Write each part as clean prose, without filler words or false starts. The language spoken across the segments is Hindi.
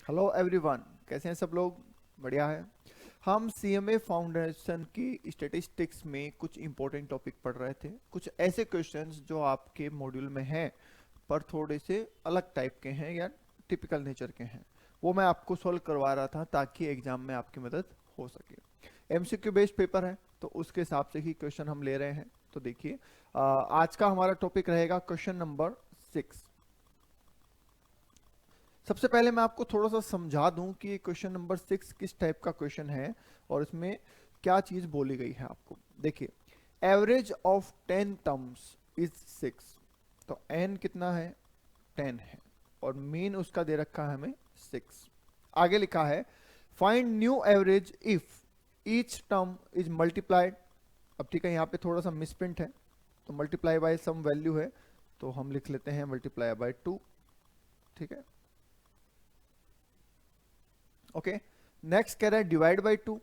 हेलो एवरीवन, कैसे हैं सब लोग? बढ़िया है। हम सीएमए फाउंडेशन की स्टैटिस्टिक्स में कुछ इंपॉर्टेंट टॉपिक पढ़ रहे थे। कुछ ऐसे क्वेश्चंस जो आपके मॉड्यूल में हैं पर थोड़े से अलग टाइप के हैं या टिपिकल नेचर के हैं, वो मैं आपको सॉल्व करवा रहा था ताकि एग्जाम में आपकी मदद हो सके। एमसीक्यू बेस्ड पेपर है तो उसके हिसाब से ही क्वेश्चन हम ले रहे हैं। तो देखिए, आज का हमारा टॉपिक रहेगा क्वेश्चन नंबर 6। सबसे पहले मैं आपको थोड़ा सा समझा दूं कि ये क्वेश्चन नंबर 6 किस टाइप का क्वेश्चन है और इसमें क्या चीज बोली गई है आपको। देखिए, एवरेज ऑफ 10 टर्म्स इज 6। तो n कितना है? 10 है और मीन उसका दे रखा है हमें 6। आगे लिखा है find new average if each term is multiplied. अब ठीक है, यहाँ पे थोड़ा सा मिसप्रिंट है, तो मल्टीप्लाई बाय सम वैल्यू है तो हम लिख लेते हैं मल्टीप्लाई बाय 2। ठीक है, ओके। नेक्स्ट कह रहा है डिवाइड बाई 2।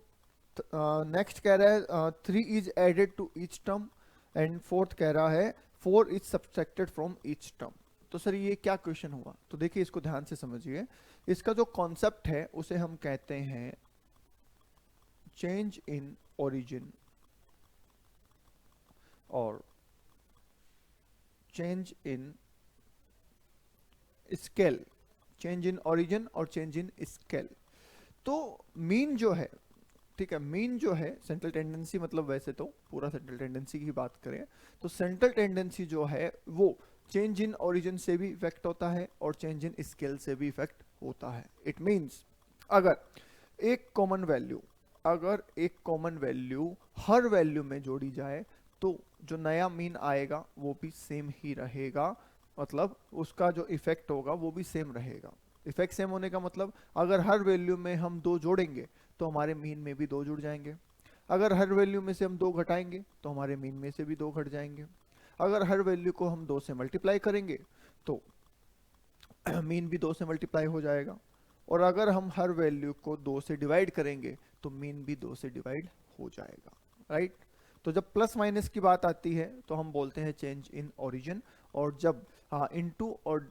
नेक्स्ट कह रहा है 3 is added to each term. And fourth कह रहा है 4 is subtracted from each term. तो सर ये क्या क्वेश्चन हुआ? तो देखिए, इसको ध्यान से समझिए। इसका जो कॉन्सेप्ट है उसे हम कहते हैं चेंज इन ओरिजिन और change in scale. Change in origin और चेंज इन स्केल। तो मीन जो है, ठीक है, मीन जो है सेंट्रल टेंडेंसी, मतलब वैसे तो पूरा सेंट्रल टेंडेंसी की बात करें तो सेंट्रल टेंडेंसी जो है वो चेंज इन ओरिजिन से भी इफेक्ट होता है और चेंज इन स्केल से भी इफेक्ट होता है। इट मींस अगर एक कॉमन वैल्यू अगर एक कॉमन वैल्यू हर वैल्यू में जोड़ी जाए तो जो नया मीन आएगा वो भी सेम ही रहेगा। मतलब उसका जो इफेक्ट होगा वो भी सेम रहेगा। इफेक्ट सेम होने का मतलब अगर हर वैल्यू में हम 2 जोड़ेंगे तो हमारे मीन में भी 2 जुड़ जाएंगे। अगर हर वैल्यू में से हम 2 घटाएंगे तो हमारे मीन में से भी 2 घट जाएंगे। अगर हर वैल्यू को हम 2 से मल्टीप्लाई करेंगे तो मीन भी 2 से मल्टीप्लाई हो जाएगा। और अगर हम हर वैल्यू को 2 से डिवाइड करेंगे तो मीन भी 2 से डिवाइड हो जाएगा। राइट? तो जब प्लस माइनस की बात आती है तो हम बोलते हैं चेंज इन ओरिजिन, और जब इनटू और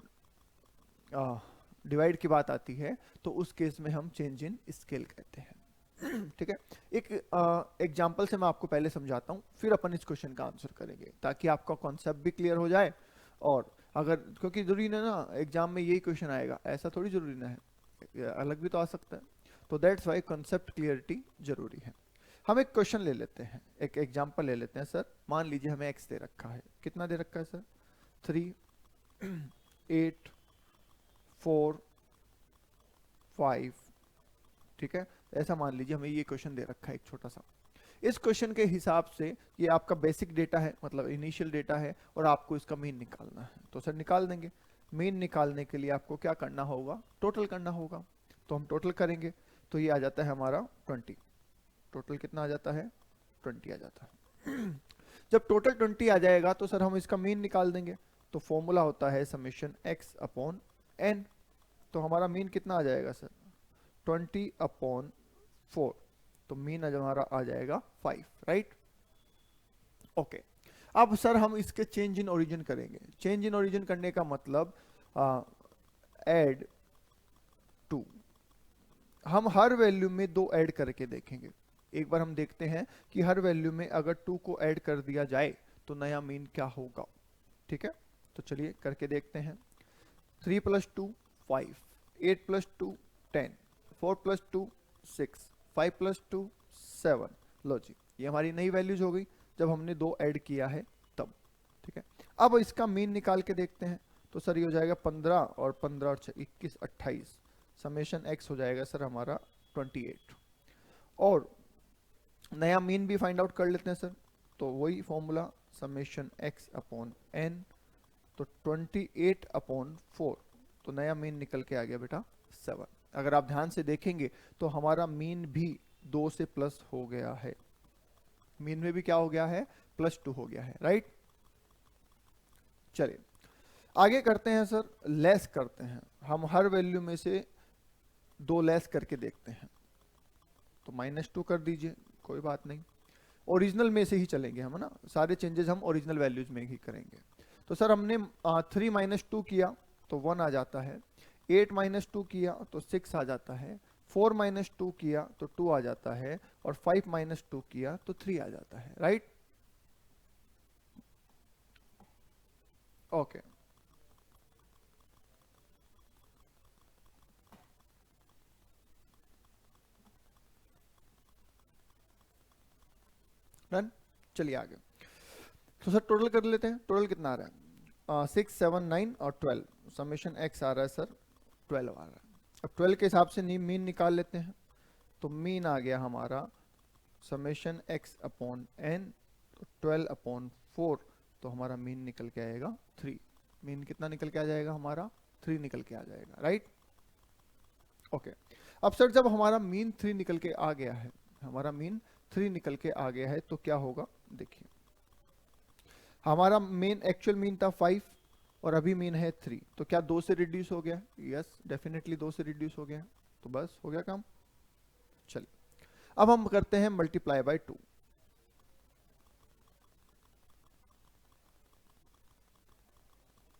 डिवाइड की बात आती है तो उस केस में हम चेंज इन स्केल कहते हैं। ठीक है, एक एग्जांपल से मैं आपको पहले समझाता हूँ, फिर अपन इस क्वेश्चन का आंसर करेंगे ताकि आपका कॉन्सेप्ट भी क्लियर हो जाए। और अगर, क्योंकि जरूरी ना ना एग्जाम में यही क्वेश्चन आएगा, ऐसा थोड़ी जरूरी ना है, अलग भी तो आ सकता है। तो दैट्स वाई कॉन्सेप्ट क्लियरिटी जरूरी है। हम एक क्वेश्चन ले लेते हैं, एक एग्जाम्पल ले लेते हैं। सर मान लीजिए हमें एक्स दे रखा है। कितना दे रखा है सर? 3, 8, 4, 5। ठीक है, ऐसा मान लीजिए हमें ये क्वेश्चन दे रखा है एक छोटा सा। इस क्वेश्चन के हिसाब से ये आपका बेसिक डेटा है, मतलब इनिशियल डेटा है, और आपको इसका मीन निकालना है। तो सर निकाल देंगे। मीन निकालने के लिए आपको क्या करना होगा? टोटल करना होगा। तो हम टोटल करेंगे तो ये आ जाता है हमारा 20। टोटल कितना आ जाता है? 20 आ जाता है। जब टोटल 20 आ जाएगा तो सर हम इसका मीन निकाल देंगे। तो फॉर्मूला होता है समेशन x अपॉन n। तो हमारा मीन कितना आ जाएगा सर? 20/4। तो मीन आज हमारा आ जाएगा 5। राइट? ओके। अब सर हम इसके चेंज इन ओरिजिन करेंगे। चेंज इन ओरिजिन करने का मतलब ऐड 2। हम हर वैल्यू में 2 ऐड करके देखेंगे। एक बार हम देखते हैं कि हर वैल्यू में अगर 2 को ऐड कर दिया जाए तो नया मीन क्या होगा। ठीक है, तो चलिए करके देखते हैं। 3 + 2 5, 8 + 2 10, 4 + 2 6, 5 + 2 7। लो जी, ये हमारी नई वैल्यूज हो गई जब हमने 2 ऐड किया है तब। ठीक है, अब इसका मीन निकाल के देखते हैं। तो सर ये हो जाएगा 15 और 15 और 21 28। समेशन एक्स हो जाएगा सर हमारा 28। और नया मीन भी फाइंड आउट कर लेते हैं सर। तो वही formula summation x upon n. तो 28/4। तो नया मीन निकल के आ गया बेटा 7। अगर आप ध्यान से देखेंगे तो हमारा मीन भी 2 से प्लस हो गया है। मीन में भी क्या हो गया है? +2 हो गया है। राइट? चलिए आगे करते हैं सर, लेस करते हैं। हम हर वैल्यू में से 2 लेस करके देखते हैं। तो -2 कर दीजिए, कोई बात नहीं। ओरिजिनल में से ही चलेंगे हम, है ना, सारे चेंजेस हम ओरिजिनल वैल्यूज में ही करेंगे। तो सर हमने 3 - 2 किया तो 1 आ जाता है। 8 माइनस 2 किया तो 6 आ जाता है, 4 माइनस 2 किया तो 2 आ जाता है, और 5 माइनस 2 किया तो 3 आ जाता है, राइट? Okay, done. चलिए आगे। तो सर टोटल कर लेते हैं, टोटल कितना आ रहा है? 6 7 9 और 12, समेशन एक्स आ रहा है सर 12 आ रहा है। अब 12 के हिसाब से मीन निकाल लेते हैं, तो मीन आ गया हमारा समेशन एक्स अपॉन एन, तो 12 अपॉन 4, तो हमारा मीन निकल के आएगा 3। मीन कितना निकल के आ जाएगा हमारा? 3 निकल के आ जाएगा, राइट? ओके। अब सर जब हमारा मीन 3 निकल के आ गया है, हमारा मीन 3 निकल के आ गया है, तो क्या होगा देखिए, हमारा मेन एक्चुअल मीन था 5 और अभी मीन है 3, तो क्या 2 से रिड्यूस हो गया? यस, डेफिनेटली 2 से रिड्यूस हो गया, तो बस हो गया काम। चलिए अब हम करते हैं मल्टीप्लाई बाय 2।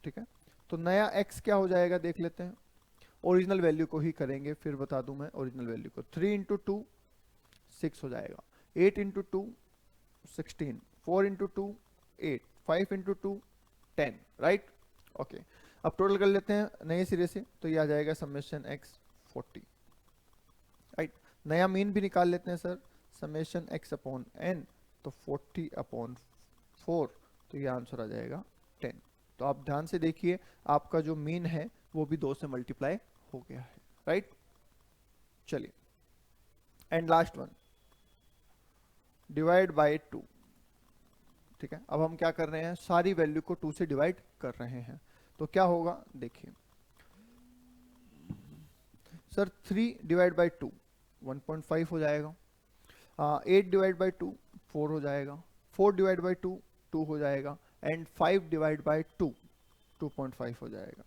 ठीक है, तो नया x क्या हो जाएगा देख लेते हैं। ओरिजिनल वैल्यू को ही करेंगे, फिर बता दूं मैं ओरिजिनल वैल्यू को। 3 इंटू 2 6 हो जाएगा, 8 into 2 16, 4 into 2 8, 5 into 2 10, right? Okay, अब टोटल कर लेते हैं नए सिरे से, तो ये आ जाएगा समेशन x 40, राइट? नया मीन भी निकाल लेते हैं sir, summation x upon n, तो 40 अपॉन 4, तो ये आंसर आ जाएगा 10। तो आप ध्यान से देखिए, आपका जो मीन है वो भी 2 से मल्टीप्लाई हो गया है, राइट? चलिए, and last one, divide by 2। ठीक है, अब हम क्या कर रहे हैं, सारी वैल्यू को 2 से डिवाइड कर रहे हैं, तो क्या होगा देखिए सर, 3 डिवाइड बाय 2 1.5 हो जाएगा, 8 डिवाइड बाय 2 4 हो जाएगा, 4 डिवाइड बाय 2 2 हो जाएगा, एंड 5 डिवाइड बाय 2 2.5 हो जाएगा।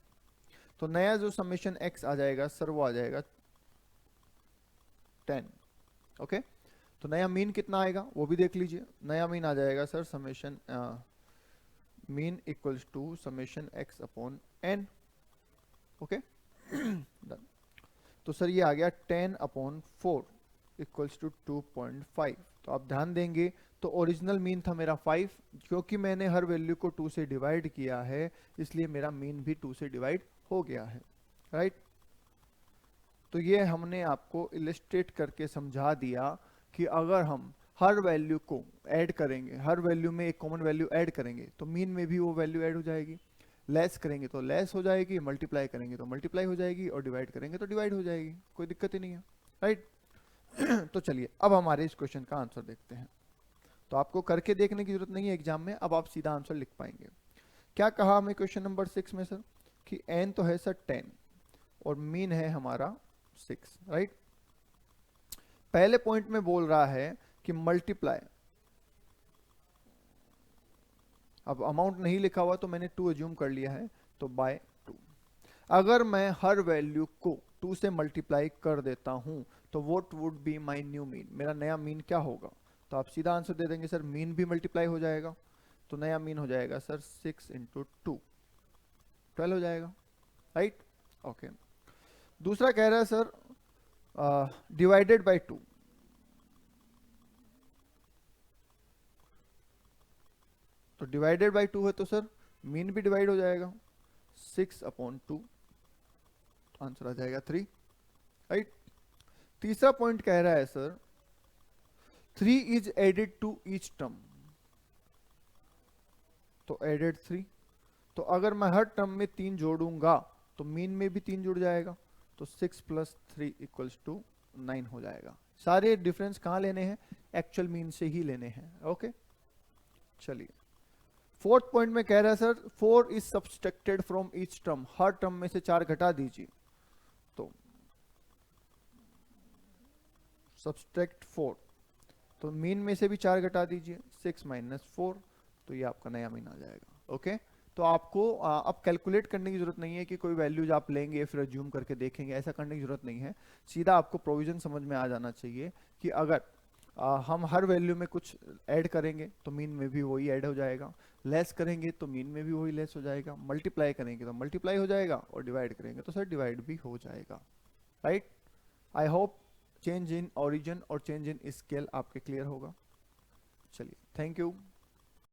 तो नया जो समेशन x आ जाएगा सर वो आ जाएगा 10। ओके, तो नया मीन कितना आएगा वो भी देख लीजिए। नया मीन आ जाएगा sir summation mean equals to summation x upon n। Okay, done. तो सर ये आ गया 10 अपॉन 4 इक्वल्स टू 2.5। तो आप ध्यान देंगे, तो ओरिजिनल मीन था मेरा 5, क्योंकि मैंने हर वैल्यू को 2 से डिवाइड किया है, इसलिए मेरा मीन भी 2 से डिवाइड हो गया है, राइट? तो ये हमने आपको इलिस्ट्रेट करके समझा दिया कि अगर हम हर वैल्यू को ऐड करेंगे, हर वैल्यू में एक कॉमन वैल्यू ऐड करेंगे, तो मीन में भी वो वैल्यू ऐड हो जाएगी। लेस करेंगे तो लेस हो जाएगी, मल्टीप्लाई करेंगे तो मल्टीप्लाई हो जाएगी, और डिवाइड करेंगे तो डिवाइड हो जाएगी, कोई दिक्कत ही नहीं है, राइट? तो चलिए अब हमारे इस क्वेश्चन का आंसर देखते हैं। तो आपको करके देखने की जरूरत नहीं है एग्जाम में, अब आप सीधा आंसर लिख पाएंगे। क्या कहा हमें क्वेश्चन नंबर 6 में सर, कि n तो है सर 10 और मीन है हमारा 6, राइट? पहले पॉइंट में बोल रहा है कि मल्टीप्लाई, अब अमाउंट नहीं लिखा हुआ तो मैंने 2 एज्यूम कर लिया है, तो बाय 2। अगर मैं हर वैल्यू को 2 से मल्टीप्लाई कर देता हूं, तो what would be my new mean, मेरा नया मीन क्या होगा? तो आप सीधा आंसर दे देंगे सर मीन भी मल्टीप्लाई हो जाएगा, तो नया मीन हो जाएगा सर 6 इंटू 2 12 हो जाएगा, राइट? ओके, दूसरा कह रहा है सर डिवाइडेड बाय 2, तो डिवाइडेड बाय 2 है तो सर मीन भी डिवाइड हो जाएगा, 6 अपॉन 2, आंसर आ जाएगा 3, राइट? तीसरा पॉइंट कह रहा है sir 3 is added to each term, तो एडेड 3, तो अगर मैं हर टर्म में 3 जोड़ूंगा तो मीन में भी 3 जुड़ जाएगा, तो 6 प्लस 3 इक्वल्स टू 9 हो जाएगा। सारे डिफरेंस कहाँ लेने हैं? एक्चुअल मीन से ही लेने हैं, ओके? चलिए, फोर्थ पॉइंट में कह रहा है sir 4 is subtracted from each term, her term में से 4 घटा दीजिए, तो सब्सट्रैक्ट 4, तो मीन में से भी 4 घटा दीजिए, 6 माइनस 4, तो ये आपका नया मीन आ जाएगा, ओके? तो आपको अब कैलकुलेट करने की जरूरत नहीं है कि कोई वैल्यूज आप लेंगे फिर अज्यूम करके देखेंगे, ऐसा करने की जरूरत नहीं है। सीधा आपको प्रोविजन समझ में आ जाना चाहिए कि अगर हम हर वैल्यू में कुछ ऐड करेंगे तो मीन में भी वही ऐड हो जाएगा, लेस करेंगे तो मीन में भी वही लेस हो जाएगा, मल्टीप्लाई करेंगे तो मल्टीप्लाई हो जाएगा, और डिवाइड करेंगे तो सर डिवाइड भी हो जाएगा, right. I hope change in origin और चेंज इन स्केल आपके क्लियर होगा। चलिए, थैंक यू।